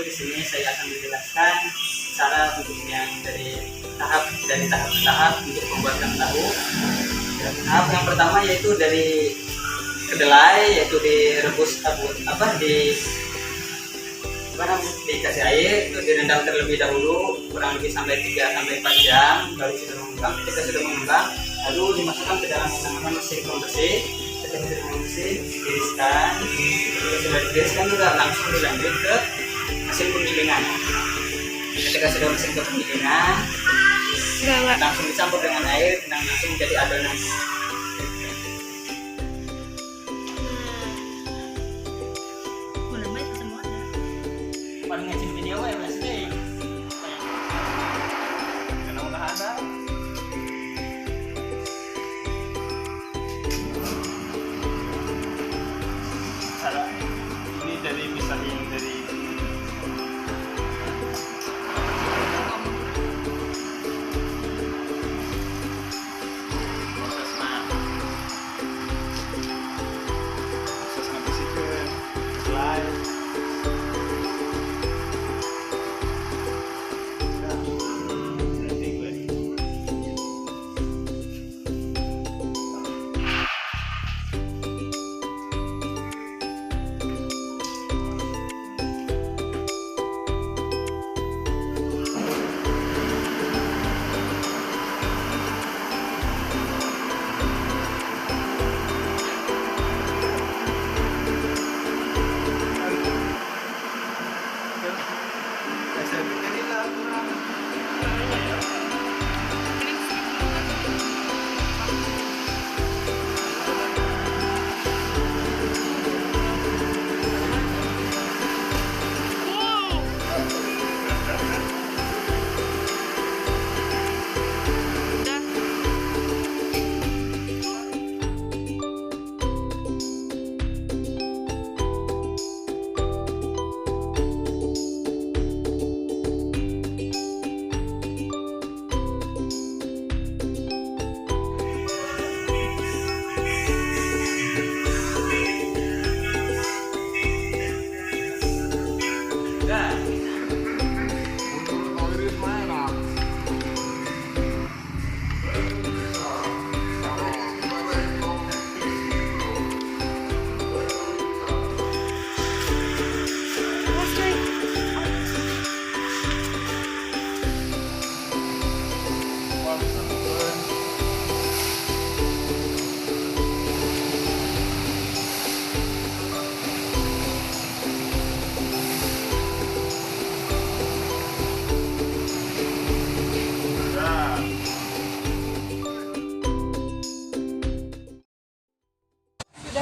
di sini saya akan menjelaskan cara untuk yang dari tahap ke tahap untuk pembuatan tahu. Tahap yang pertama yaitu dari kedelai, yaitu direbus dikasih air, itu direndam terlebih dahulu kurang lebih sampai 3 sampai 4 jam, baru sudah mengembang. Ketika sudah mengembang, lalu dimasukkan ke dalam mesin pembersih. Ketika sudah pembersih, ditiriskan. Ketika sudah ditiriskan juga langsung dilanjut ke mesin penggilingan. Ketika sudah mesin ke penggilingan, langsung dicampur dengan air dan langsung menjadi adonan. Paling ngecin video ya pasti. Karena udah ada. Cara ini dari misahin dari proses ngabisin live.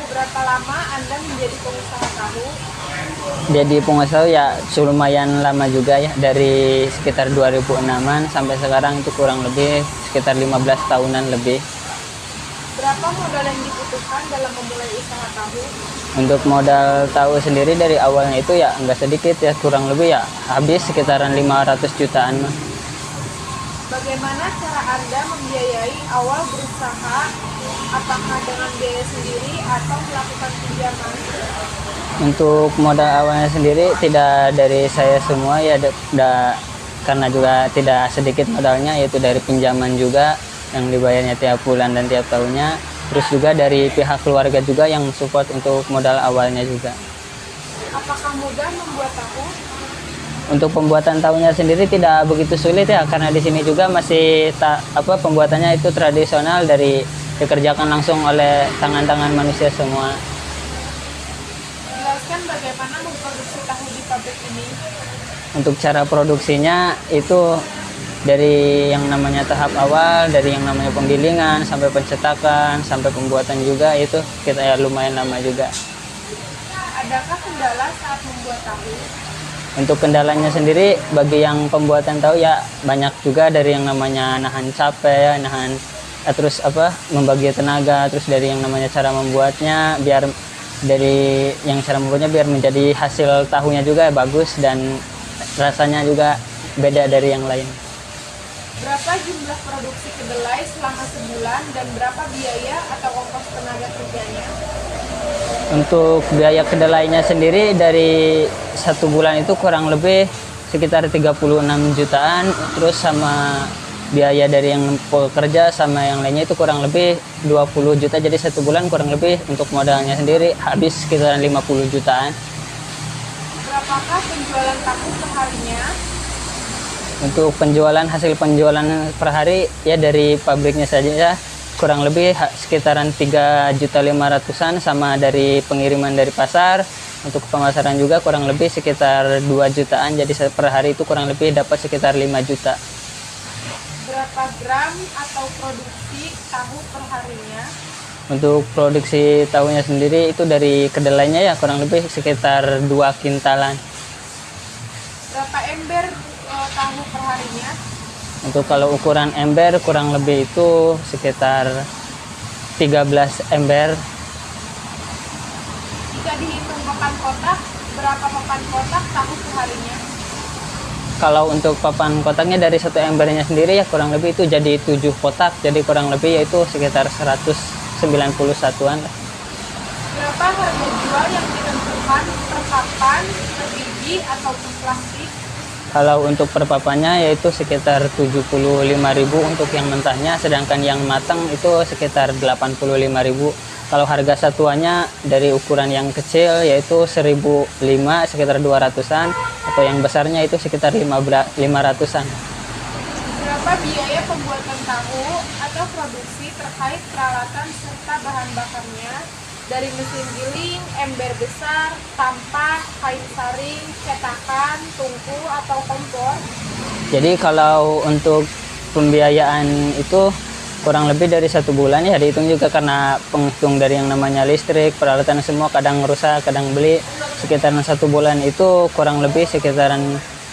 Berapa lama Anda menjadi pengusaha tahu? Jadi pengusaha ya lumayan lama juga ya, dari sekitar 2006-an sampai sekarang itu kurang lebih sekitar 15 tahunan lebih. Berapa modal yang dibutuhkan dalam memulai usaha tahu? Untuk modal tahu sendiri dari awalnya itu ya nggak sedikit ya, kurang lebih ya habis sekitaran 500 jutaan. Bagaimana cara Anda membiayai awal berusaha? Apakah dengan biaya sendiri atau melakukan pinjaman? Untuk modal awalnya sendiri tidak dari saya semua ya, karena juga tidak sedikit modalnya, yaitu dari pinjaman juga yang dibayarnya tiap bulan dan tiap tahunnya. Terus juga dari pihak keluarga juga yang support untuk modal awalnya juga. Apakah mudah membuat tahu? Untuk pembuatan tahunya sendiri tidak begitu sulit ya, karena di sini juga masih pembuatannya itu tradisional, dari dikerjakan langsung oleh tangan-tangan manusia semua. Jelaskan bagaimana memproduksi tahu di pabrik ini. Untuk cara produksinya itu dari yang namanya tahap awal, dari yang namanya penggilingan sampai pencetakan sampai pembuatan juga, itu kita ya lumayan lama juga. Adakah kendala saat membuat tahu? Untuk kendalanya sendiri bagi yang pembuatan tahu ya banyak juga, dari yang namanya nahan capek, terus membagi tenaga, terus dari yang namanya cara membuatnya, biar dari yang cara membuatnya biar menjadi hasil tahunya juga bagus dan rasanya juga beda dari yang lain. Berapa jumlah produksi kedelai selama sebulan dan berapa biaya atau ongkos tenaga kerjanya? Untuk biaya kedelainya sendiri dari satu bulan itu kurang lebih sekitar 36 jutaan, terus sama biaya dari yang pekerja sama yang lainnya itu kurang lebih 20 juta. Jadi satu bulan kurang lebih untuk modalnya sendiri habis sekitaran 50 jutaan. Berapakah penjualan tahu perharinya? Untuk penjualan, hasil penjualan per hari ya dari pabriknya saja ya kurang lebih sekitaran 3.500.000-an, sama dari pengiriman dari pasar. Untuk pemasaran juga kurang lebih sekitar 2 jutaan. Jadi per hari itu kurang lebih dapat sekitar 5 juta. Berapa gram atau produksi tahu perharinya? Untuk produksi tahunya sendiri itu dari kedelainya ya kurang lebih sekitar 2 kintalan. Berapa ember tahu perharinya? Untuk kalau ukuran ember kurang lebih itu sekitar 13 ember. Jika dihitung papan kotak, berapa papan kotak tahu perharinya? Kalau untuk papan kotaknya dari satu embernya sendiri ya kurang lebih itu jadi 7 kotak. Jadi kurang lebih yaitu sekitar 191-an lah. Berapa harga jual yang ditentukan per papan, per biji, ataupun plastik? Kalau untuk per papannya yaitu sekitar 75.000 untuk yang mentahnya, sedangkan yang matang itu sekitar 85.000. Kalau harga satuannya dari ukuran yang kecil yaitu 1.005 sekitar 200-an, atau yang besarnya itu sekitar 500-an. Berapa biaya pembuatan tahu atau produksi terkait peralatan serta bahan bakarnya, dari mesin giling, ember besar, tampah, kain saring, cetakan, tungku, atau kompor? Jadi kalau untuk pembiayaan itu kurang lebih dari 1 bulan ya, dihitung juga karena penghitung dari yang namanya listrik, peralatan semua kadang rusak, kadang beli. Sekitaran 1 bulan itu kurang lebih sekitaran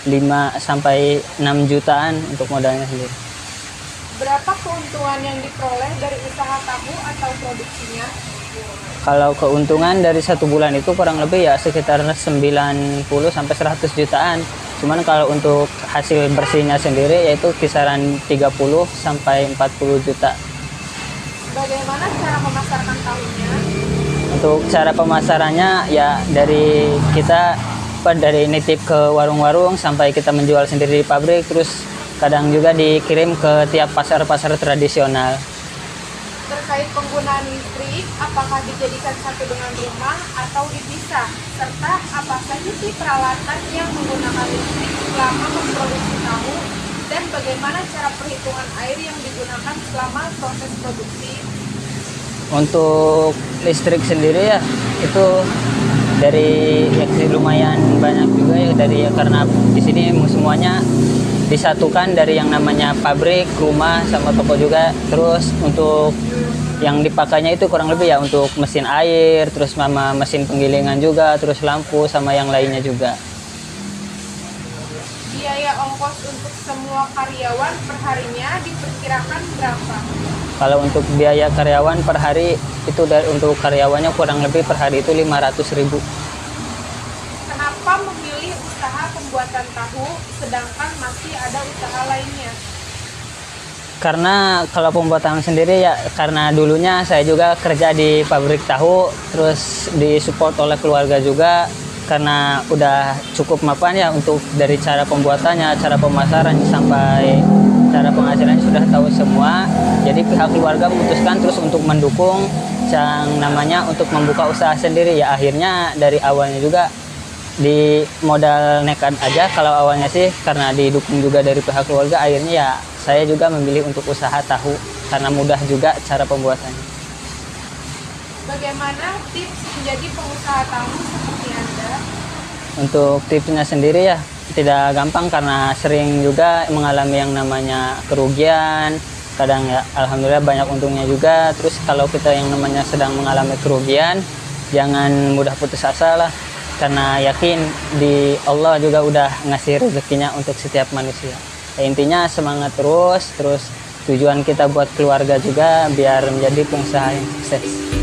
5 sampai 6 jutaan untuk modalnya sendiri. Berapa keuntungan yang diperoleh dari usaha tahu atau produksinya? Kalau keuntungan dari 1 bulan itu kurang lebih ya sekitar 90 sampai 100 jutaan. Cuman kalau untuk hasil bersihnya sendiri yaitu kisaran 30 sampai 40 juta. Bagaimana cara memasarkan tahunya? Untuk cara pemasarannya ya dari kita dari nitip ke warung-warung sampai kita menjual sendiri di pabrik, terus kadang juga dikirim ke tiap pasar-pasar tradisional. Terkait penggunaan listrik, apakah dijadikan satu dengan rumah atau dipisah? Serta apa saja sih peralatan yang menggunakan listrik selama memproduksi tahu? Dan bagaimana cara perhitungan air yang digunakan selama proses produksi? Untuk listrik sendiri ya itu dari ya lumayan banyak juga ya, dari ya karena di sini semuanya disatukan dari yang namanya pabrik, rumah, sama toko juga. Terus untuk yang dipakainya itu kurang lebih ya untuk mesin air, terus sama mesin penggilingan juga, terus lampu sama yang lainnya juga. Biaya ongkos untuk semua karyawan perharinya diperkirakan berapa? Kalau untuk biaya karyawan per hari itu untuk karyawannya kurang lebih per hari itu 500.000. Kenapa memilih usaha pembuatan tahu sedangkan masih ada usaha lainnya? Karena kalau pembuatan sendiri ya karena dulunya saya juga kerja di pabrik tahu, terus disupport oleh keluarga juga, karena udah cukup mapan ya untuk dari cara pembuatannya, cara pemasaran sampai cara penghasilannya sudah tahu semua. Jadi pihak keluarga memutuskan terus untuk mendukung yang namanya untuk membuka usaha sendiri ya. Akhirnya dari awalnya juga di modal nekat aja kalau awalnya sih, karena didukung juga dari pihak keluarga, akhirnya ya saya juga memilih untuk usaha tahu karena mudah juga cara pembuatannya. Bagaimana tips menjadi pengusaha tahu seperti Anda? Untuk tipsnya sendiri ya tidak gampang karena sering juga mengalami yang namanya kerugian. Kadang ya alhamdulillah banyak untungnya juga. Terus kalau kita yang namanya sedang mengalami kerugian, jangan mudah putus asa lah. Karena yakin di Allah juga udah ngasih rezekinya untuk setiap manusia. Ya, intinya semangat terus tujuan kita buat keluarga juga biar menjadi pengusaha yang sukses.